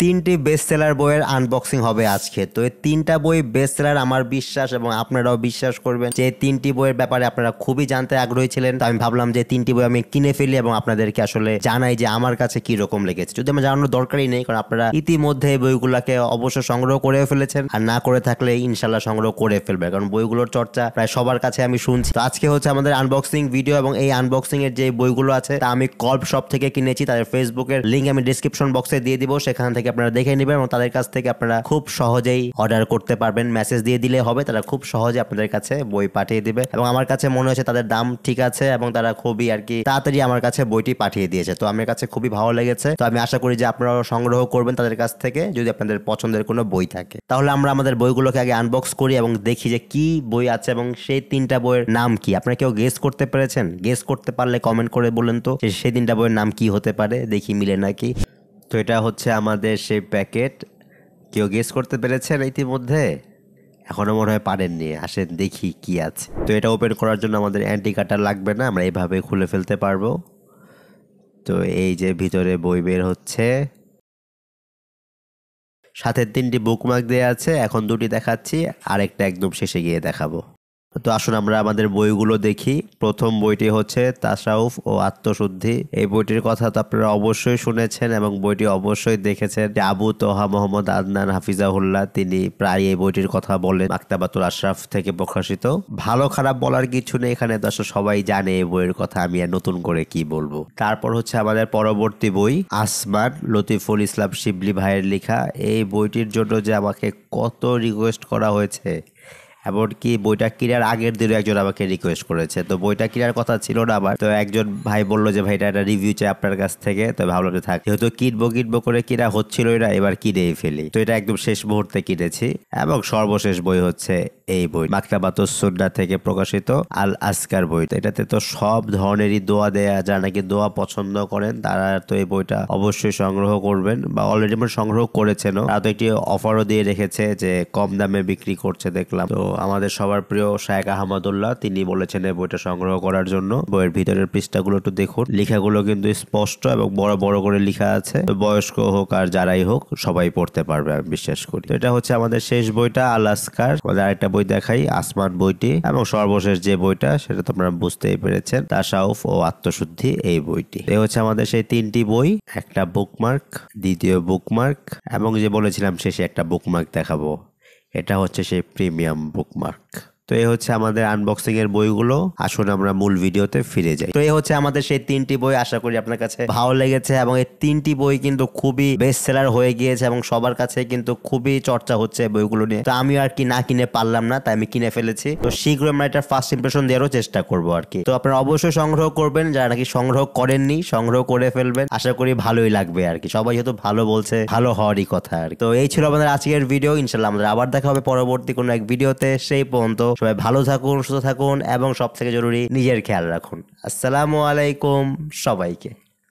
তিনটি best seller বইয়ের unboxing হবে আজকে। তো এই তিনটা বই বেস্ট সেলার আমার বিশ্বাস, এবং আপনারাও বিশ্বাস করবেন যে তিনটি বইয়ের ব্যাপারে আপনারা খুবই জানতে আগ্রহী ছিলেন। তো আমি ভাবলাম যে তিনটি বই আমি কিনে ফেলি এবং আপনাদেরকে আসলে জানাই যে আমার কাছে কি রকম লেগেছে। যদি আমার জানানোর দরকারই নেই, কারণ আপনারা ইতিমধ্যে এই বইগুলোকে অবশ্য সংগ্রহ করে ফেলেছেন, আর না করে থাকলে ইনশাল্লাহ সংগ্রহ করে ফেলবে, কারণ বইগুলোর চর্চা প্রায় সবার কাছে আমি শুনছি। তো আজকে হচ্ছে আমাদের আনবক্সিং ভিডিও, এবং এই আনবক্সিং এর যে বইগুলো আছে তা আমি কল্প শপ থেকে কিনেছি। তাদের ফেসবুকের লিঙ্ক আমি ডিসক্রিপশন বক্সে দিয়ে দিব, সেখান থেকে আপনারা দেখে নেবেন এবং তাদের কাছ থেকে আপনারা খুব সহজেই অর্ডার করতে পারবেন। মেসেজ দিয়ে দিলে হবে, তারা খুব সহজে আপনাদের কাছে বই পাঠিয়ে দিবে। এবং আমার কাছে মনে হয়েছে তাদের দাম ঠিক আছে এবং তারা খুবই আর কি তাড়াতাড়ি আমার কাছে বইটি পাঠিয়ে দিয়েছে। তো আমার কাছে খুবই ভালো লেগেছে। তো আমি আশা করি যে আপনারা সংগ্রহ করবেন তাদের কাছ থেকে, যদি আপনাদের পছন্দের কোনো বই থাকে। তাহলে আমরা আমাদের বইগুলোকে আগে আনবক্স করি এবং দেখি যে কি বই আছে এবং সেই তিনটা বইয়ের নাম কি। আপনারা কেউ গেস করতে পেরেছেন? গেস করতে পারলে কমেন্ট করে বলেন তো যে সেই তিনটা বইয়ের নাম কি হতে পারে, দেখি মিলে নাকি। তো এটা হচ্ছে আমাদের সেই প্যাকেট। কেউ গেস করতে পেরেছেন ইতিমধ্যে? এখনো মনে হয় পারেননি। আসেন দেখি কি আছে। তো এটা ওপেন করার জন্য আমাদের অ্যান্টি কাটার লাগবে না, আমরা এইভাবে খুলে ফেলতে পারবো। তো এই যে ভিতরে বই বের হচ্ছে, সাথে তিনটি বুকমার্ক দেওয়া আছে। এখন দুটি দেখাচ্ছি, আরেকটা একদম শেষে গিয়ে দেখাবো। তো আসুন আমরা আমাদের বইগুলো দেখি। প্রথম বইটি হচ্ছে তাসাউফ ও আত্মশুদ্ধি। এই বইটির কথা তো আপনারা অবশ্যই শুনেছেন এবং বইটি অবশ্যই দেখেছেন। আবু তোহা মোহাম্মদ আদনান হাফিজাহুল্লাহ তিনি প্রায় এই বইটির কথা বলেন। মাকতাবাতুল আশরাফ থেকে প্রকাশিত। ভালো খারাপ বলার কিছু নেই, এখানে তো আসলে সবাই জানে এই বইয়ের কথা, আমি আর নতুন করে কি বলবো। তারপর হচ্ছে আমাদের পরবর্তী বই আসমান, লতিফুল ইসলাম শিবলি ভাইয়ের লেখা। এই বইটির জন্য যে আমাকে কত রিকোয়েস্ট করা হয়েছে, এমনকি বইটা কেনার আগের দিনও একজন আমাকে রিকোয়েস্ট করেছে। তো বইটা কেনার কথা ছিল না আমার, তো একজন ভাই বললো যে ভাই এটা একটা রিভিউ চাই আপনার কাছ থেকে। তো ভাবলাম যে থাক, যেহেতু কিনবো করে কিনা হচ্ছিলই না, এবার কিনেই ফেলি। তো এটা একদম শেষ মুহূর্তে কিনেছি এবং সর্বশেষ বই হচ্ছে এই বই, মাকতাবাতুস সুন্নাহ থেকে প্রকাশিত আল আসকার বই। এটাতে তো সব ধরনেরই দোয়া দেয়া, যারা নাকি দোয়া পছন্দ করেন তারা তো এই বইটা অবশ্যই সংগ্রহ করবেন, বা অলরেডি সংগ্রহ করেছেন। তারা তো একটি অফারও দিয়ে রেখেছে যে কম দামে বিক্রি করছে দেখলাম। তো আমাদের সবার প্রিয় শায়েখ আহমাদুল্লাহ তিনি বলেছেন এই বইটা সংগ্রহ করার জন্য। বইয়ের ভিতরের পৃষ্ঠাগুলো একটু দেখুন, লেখাগুলো কিন্তু স্পষ্ট এবং বড় বড় করে লেখা আছে। বয়স্ক হোক আর যারাই হোক সবাই পড়তে পারবে আমি বিশ্বাস করি। তো এটা হচ্ছে আমাদের শেষ বইটা আল আসকার। আরেকটা বই দেখাই, আসমান বইটি, এবং সর্বশেষ যে বইটা সেটা তো আপনারা বুঝতেই পেরেছেন, তাসাউফ ও আত্মশুদ্ধি এই বইটি। এই হচ্ছে আমাদের সেই তিনটি বই, একটা বুকমার্ক, দ্বিতীয় বুকমার্ক, এবং যে বলেছিলাম শেষে একটা বুকমার্ক দেখাবো, এটা হচ্ছে সেই প্রিমিয়াম বুকমার্ক। তো এই হচ্ছে আমাদের আনবক্সিং এর বইগুলো। আসুন আমরা মূল ভিডিওতে ফিরে যাই। তো এই হচ্ছে আমাদের সেই তিনটি বই। আশা করি আপনার কাছে ভালো লেগেছে এবং এই তিনটি বই কিন্তু খুবই বেস্ট সেলার হয়ে গিয়েছে এবং সবার কাছে কিন্তু খুবই চর্চা হচ্ছে বইগুলো নিয়ে। তো আমি আর কি না কিনে পারলাম না, তাই আমি কিনে ফেলেছি। তো শীঘ্রই আমরা এটা ফার্স্ট ইমপ্রেশন দেওয়ারও চেষ্টা করবো আর কি। তো আপনারা অবশ্যই সংগ্রহ করবেন, যারা নাকি সংগ্রহ করেননি সংগ্রহ করে ফেলবেন। আশা করি ভালোই লাগবে আর কি, সবাই যেহেতু ভালো বলছে, ভালো হওয়ারই কথা আর কি। তো এই ছিল আমাদের আজকের ভিডিও। ইনশাল্লাহ আমাদের আবার দেখা হবে পরবর্তী কোনো এক ভিডিওতে। সেই পর্যন্ত সবাই ভালো থাকুন, সুস্থ থাকুন এবং সব থেকে জরুরি নিজের খেয়াল রাখুন। আসসালামু আলাইকুম সবাইকে।